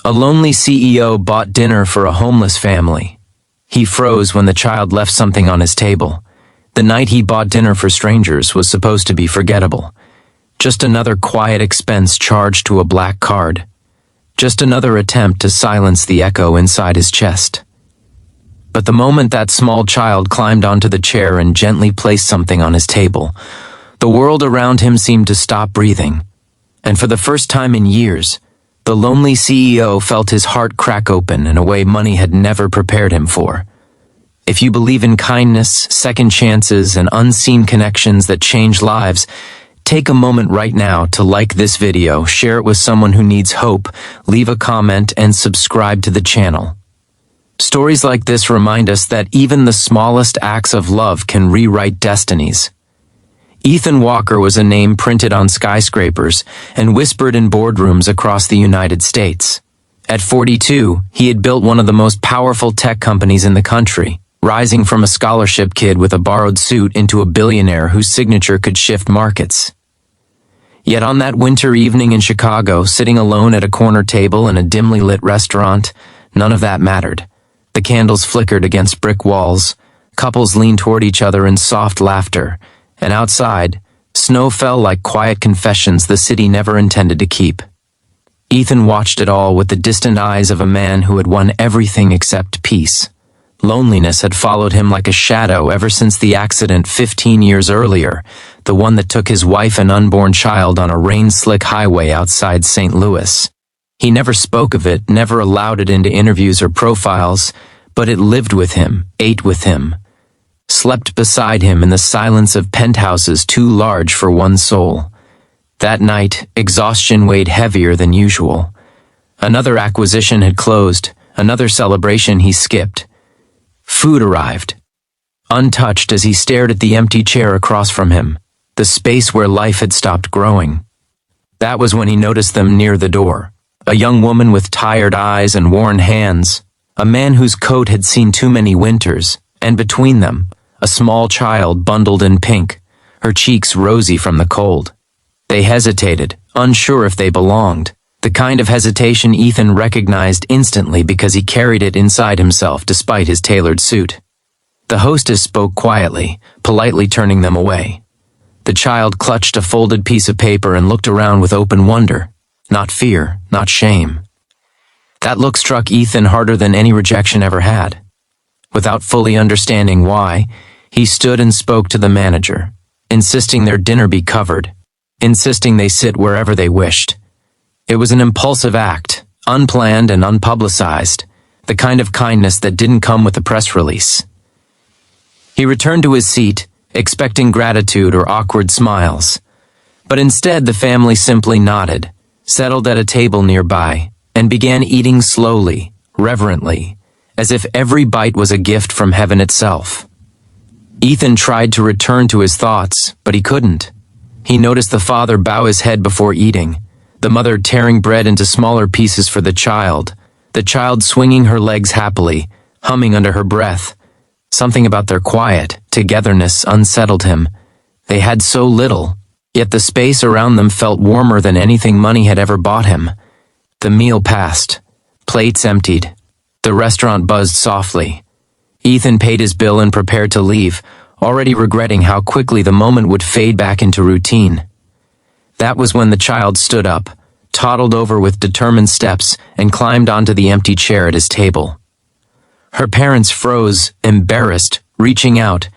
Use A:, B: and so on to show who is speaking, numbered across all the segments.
A: A lonely CEO bought dinner for a homeless family. He froze when the child left something on his table. The night he bought dinner for strangers was supposed to be forgettable. Just another quiet expense charged to a black card. Just another attempt to silence the echo inside his chest. But the moment that small child climbed onto the chair and gently placed something on his table, the world around him seemed to stop breathing. And for the first time in years, the lonely CEO felt his heart crack open in a way money had never prepared him for. If you believe in kindness, second chances, and unseen connections that change lives, take a moment right now to like this video, share it with someone who needs hope, leave a comment, and subscribe to the channel. Stories like this remind us that even the smallest acts of love can rewrite destinies. Ethan Walker was a name printed on skyscrapers and whispered in boardrooms across the United States. At 42, he had built one of the most powerful tech companies in the country, rising from a scholarship kid with a borrowed suit into a billionaire whose signature could shift markets. Yet on that winter evening in Chicago, sitting alone at a corner table in a dimly lit restaurant, none of that mattered. The candles flickered against brick walls, couples leaned toward each other in soft laughter, and outside, snow fell like quiet confessions the city never intended to keep. Ethan watched it all with the distant eyes of a man who had won everything except peace. Loneliness had followed him like a shadow ever since the accident 15 years earlier, the one that took his wife and unborn child on a rain-slick highway outside St. Louis. He never spoke of it, never allowed it into interviews or profiles, but it lived with him, ate with him, slept beside him in the silence of penthouses too large for one soul. That night, exhaustion weighed heavier than usual. Another acquisition had closed, another celebration he skipped. Food arrived. Untouched as he stared at the empty chair across from him, the space where life had stopped growing. That was when he noticed them near the door. A young woman with tired eyes and worn hands, a man whose coat had seen too many winters, and between them, a small child bundled in pink, her cheeks rosy from the cold. They hesitated, unsure if they belonged, the kind of hesitation Ethan recognized instantly because he carried it inside himself despite his tailored suit. The hostess spoke quietly, politely turning them away. The child clutched a folded piece of paper and looked around with open wonder. Not fear, not shame. That look struck Ethan harder than any rejection ever had. Without fully understanding why, he stood and spoke to the manager, insisting their dinner be covered, insisting they sit wherever they wished. It was an impulsive act, unplanned and unpublicized, the kind of kindness that didn't come with a press release. He returned to his seat, expecting gratitude or awkward smiles. But instead the family simply nodded, settled at a table nearby, and began eating slowly, reverently, as if every bite was a gift from heaven itself. Ethan tried to return to his thoughts, but he couldn't. He noticed the father bow his head before eating, the mother tearing bread into smaller pieces for the child swinging her legs happily, humming under her breath. Something about their quiet, togetherness unsettled him. They had so little, yet the space around them felt warmer than anything money had ever bought him. The meal passed. Plates emptied. The restaurant buzzed softly. Ethan paid his bill and prepared to leave, already regretting how quickly the moment would fade back into routine. That was when the child stood up, toddled over with determined steps, and climbed onto the empty chair at his table. Her parents froze, embarrassed, reaching out,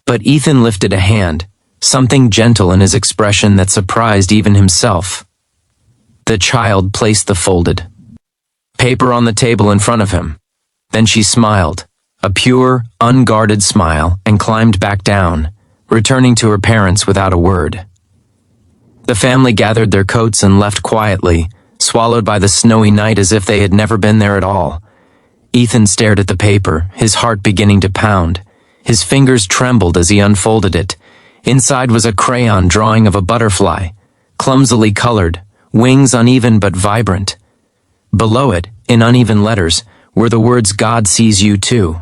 A: but Ethan lifted a hand, something gentle in his expression that surprised even himself. The child placed the folded paper on the table in front of him. Then she smiled, a pure, unguarded smile, and climbed back down, returning to her parents without a word. The family gathered their coats and left quietly, swallowed by the snowy night as if they had never been there at all. Ethan stared at the paper, his heart beginning to pound. His fingers trembled as he unfolded it. Inside was a crayon drawing of a butterfly, clumsily colored, wings uneven but vibrant. Below it, in uneven letters, were the words "God sees you too."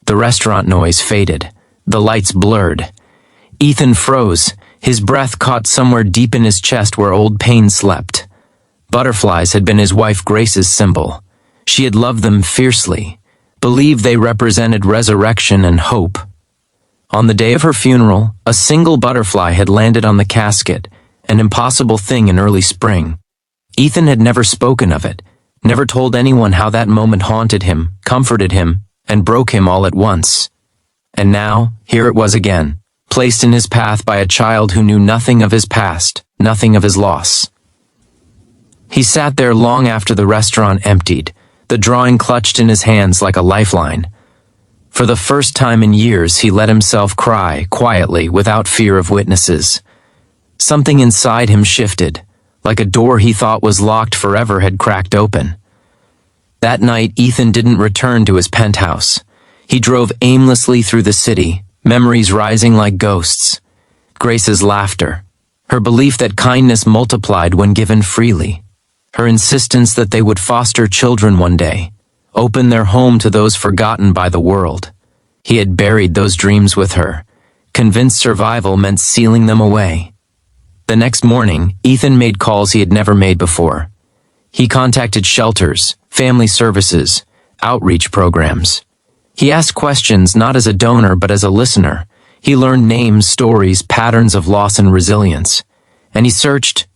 A: The restaurant noise faded. The lights blurred. Ethan froze, his breath caught somewhere deep in his chest where old pain slept. Butterflies had been his wife Grace's symbol. She had loved them fiercely, believed they represented resurrection and hope. On the day of her funeral, a single butterfly had landed on the casket, an impossible thing in early spring. Ethan had never spoken of it, never told anyone how that moment haunted him, comforted him, and broke him all at once. And now, here it was again, placed in his path by a child who knew nothing of his past, nothing of his loss. He sat there long after the restaurant emptied, the drawing clutched in his hands like a lifeline. For the first time in years, he let himself cry, quietly, without fear of witnesses. Something inside him shifted, like a door he thought was locked forever had cracked open. That night, Ethan didn't return to his penthouse. He drove aimlessly through the city, memories rising like ghosts. Grace's laughter, her belief that kindness multiplied when given freely, her insistence that they would foster children one day, open their home to those forgotten by the world. He had buried those dreams with her, convinced survival meant sealing them away. The next morning, Ethan made calls he had never made before. He contacted shelters, family services, outreach programs. He asked questions not as a donor but as a listener. He learned names, stories, patterns of loss and resilience. And he searched,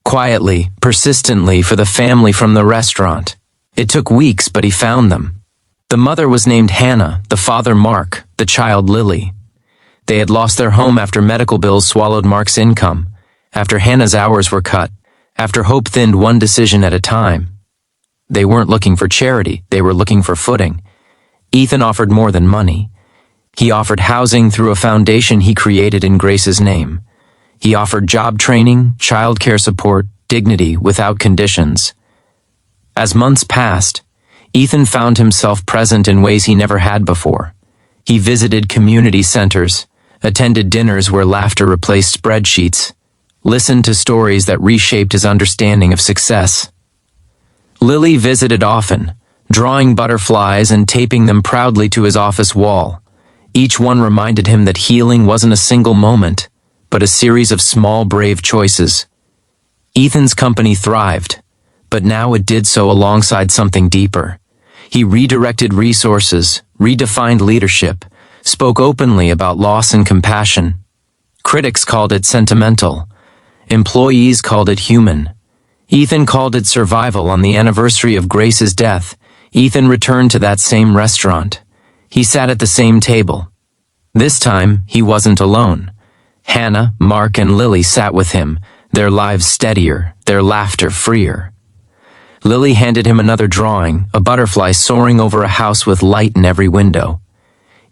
A: quietly, persistently, for the family from the restaurant. It took weeks, but he found them. The mother was named Hannah, the father Mark, the child Lily. They had lost their home after medical bills swallowed Mark's income, after Hannah's hours were cut, after hope thinned one decision at a time. They weren't looking for charity, they were looking for footing. Ethan offered more than money. He offered housing through a foundation he created in Grace's name. He offered job training, childcare support, dignity without conditions. As months passed, Ethan found himself present in ways he never had before. He visited community centers, attended dinners where laughter replaced spreadsheets, listened to stories that reshaped his understanding of success. Lily visited often, drawing butterflies and taping them proudly to his office wall. Each one reminded him that healing wasn't a single moment, but a series of small, brave choices. Ethan's company thrived, but now it did so alongside something deeper. He redirected resources, redefined leadership, spoke openly about loss and compassion. Critics called it sentimental. Employees called it human. Ethan called it survival. On the anniversary of Grace's death, Ethan returned to that same restaurant. He sat at the same table. This time, he wasn't alone. Hannah, Mark, and Lily sat with him, their lives steadier, their laughter freer. Lily handed him another drawing, a butterfly soaring over a house with light in every window.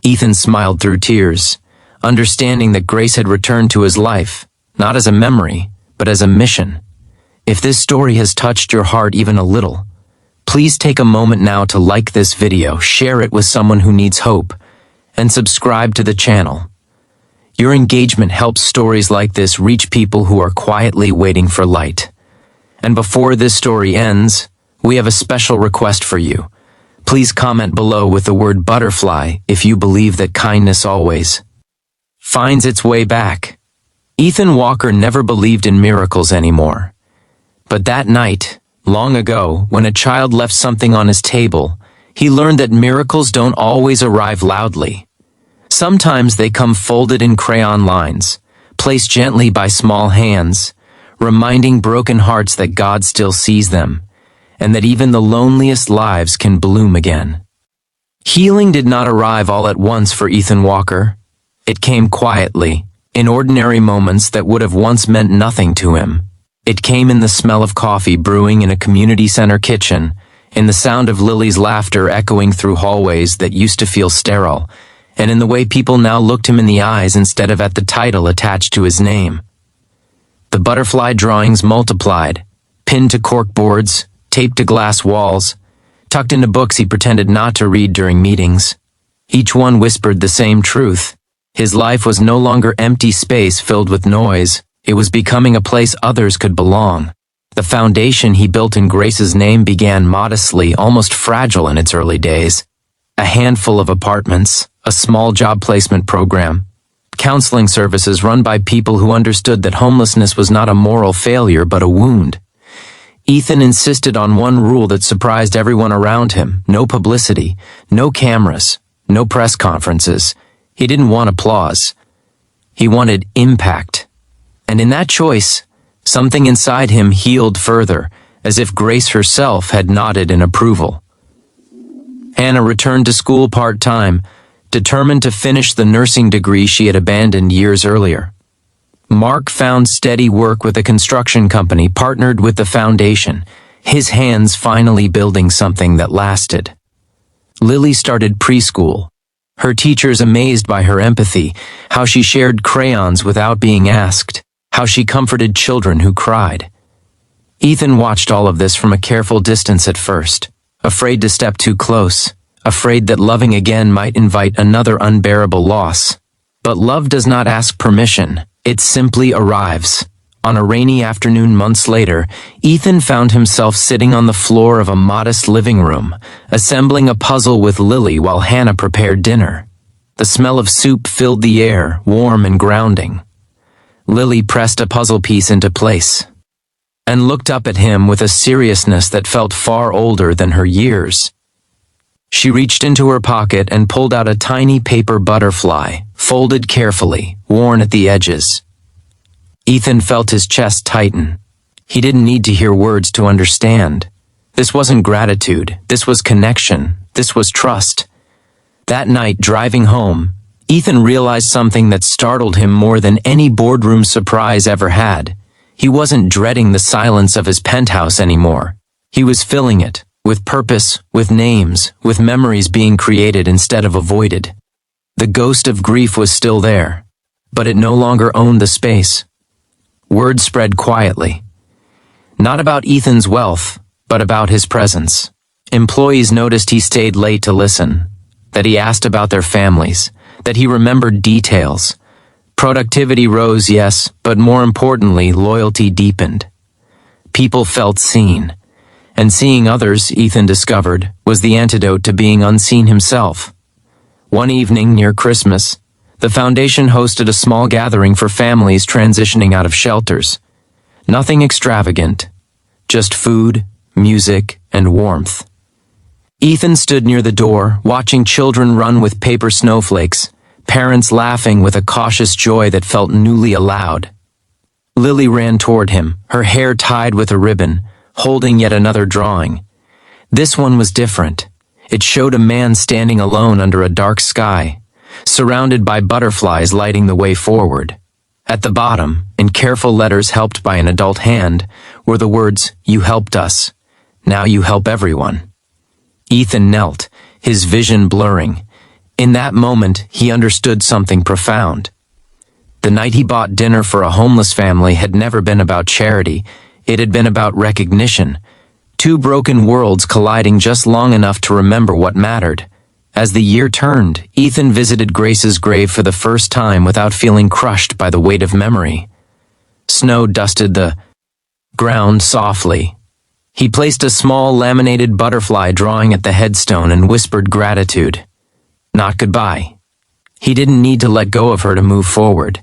A: Ethan smiled through tears, understanding that Grace had returned to his life, not as a memory, but as a mission. If this story has touched your heart even a little, please take a moment now to like this video, share it with someone who needs hope, and subscribe to the channel. Your engagement helps stories like this reach people who are quietly waiting for light. And before this story ends, we have a special request for you. Please comment below with the word butterfly if you believe that kindness always finds its way back. Ethan Walker never believed in miracles anymore. But that night, long ago, when a child left something on his table, he learned that miracles don't always arrive loudly. Sometimes they come folded in crayon lines, placed gently by small hands, reminding broken hearts that God still sees them, and that even the loneliest lives can bloom again. Healing did not arrive all at once for Ethan Walker. It came quietly, in ordinary moments that would have once meant nothing to him. It came in the smell of coffee brewing in a community center kitchen, in the sound of Lily's laughter echoing through hallways that used to feel sterile, and in the way people now looked him in the eyes instead of at the title attached to his name. The butterfly drawings multiplied, pinned to cork boards, taped to glass walls, tucked into books he pretended not to read during meetings. Each one whispered the same truth. His life was no longer empty space filled with noise. It was becoming a place others could belong. The foundation he built in Grace's name began modestly, almost fragile in its early days. A handful of apartments, a small job placement program, counseling services run by people who understood that homelessness was not a moral failure but a wound. Ethan insisted on one rule that surprised everyone around him: no publicity, no cameras, no press conferences. He didn't want applause. He wanted impact. And in that choice, something inside him healed further, as if Grace herself had nodded in approval. Hannah returned to school part-time, determined to finish the nursing degree she had abandoned years earlier. Mark found steady work with a construction company, partnered with the foundation, his hands finally building something that lasted. Lily started preschool, her teachers amazed by her empathy, how she shared crayons without being asked, how she comforted children who cried. Ethan watched all of this from a careful distance at first, afraid to step too close, afraid that loving again might invite another unbearable loss. But love does not ask permission. It simply arrives. On a rainy afternoon months later, Ethan found himself sitting on the floor of a modest living room, assembling a puzzle with Lily while Hannah prepared dinner. The smell of soup filled the air, warm and grounding. Lily pressed a puzzle piece into place and looked up at him with a seriousness that felt far older than her years. She reached into her pocket and pulled out a tiny paper butterfly, folded carefully, worn at the edges. Ethan felt his chest tighten. He didn't need to hear words to understand. This wasn't gratitude, this was connection, this was trust. That night, driving home, Ethan realized something that startled him more than any boardroom surprise ever had. He wasn't dreading the silence of his penthouse anymore. He was filling it. With purpose, with names, with memories being created instead of avoided. The ghost of grief was still there, but it no longer owned the space. Word spread quietly. Not about Ethan's wealth, but about his presence. Employees noticed he stayed late to listen, that he asked about their families, that he remembered details. Productivity rose, yes, but more importantly, loyalty deepened. People felt seen. And seeing others, Ethan discovered, was the antidote to being unseen himself. One evening near Christmas, the foundation hosted a small gathering for families transitioning out of shelters. Nothing extravagant, just food, music, and warmth. Ethan stood near the door, watching children run with paper snowflakes, parents laughing with a cautious joy that felt newly allowed. Lily ran toward him, her hair tied with a ribbon, holding yet another drawing. This one was different. It showed a man standing alone under a dark sky, surrounded by butterflies lighting the way forward. At the bottom, in careful letters helped by an adult hand, were the words, "You helped us. Now you help everyone." Ethan knelt, his vision blurring. In that moment, he understood something profound. The night he bought dinner for a homeless family had never been about charity. It had been about recognition. Two broken worlds colliding just long enough to remember what mattered. As the year turned, Ethan visited Grace's grave for the first time without feeling crushed by the weight of memory. Snow dusted the ground softly. He placed a small laminated butterfly drawing at the headstone and whispered gratitude. Not goodbye. He didn't need to let go of her to move forward.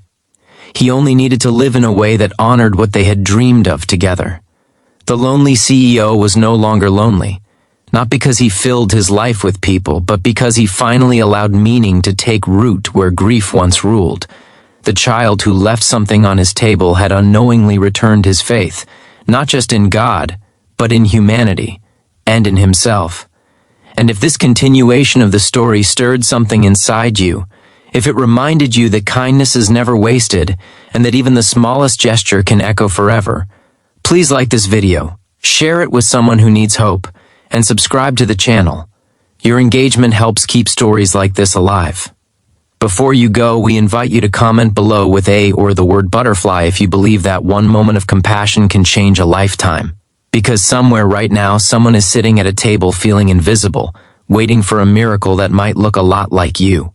A: He only needed to live in a way that honored what they had dreamed of together. The lonely CEO was no longer lonely, not because he filled his life with people, but because he finally allowed meaning to take root where grief once ruled. The child who left something on his table had unknowingly returned his faith, not just in God, but in humanity, and in himself. And if this continuation of the story stirred something inside you, if it reminded you that kindness is never wasted, and that even the smallest gesture can echo forever, please like this video, share it with someone who needs hope, and subscribe to the channel. Your engagement helps keep stories like this alive. Before you go, we invite you to comment below with A or the word butterfly if you believe that one moment of compassion can change a lifetime. Because somewhere right now, someone is sitting at a table feeling invisible, waiting for a miracle that might look a lot like you.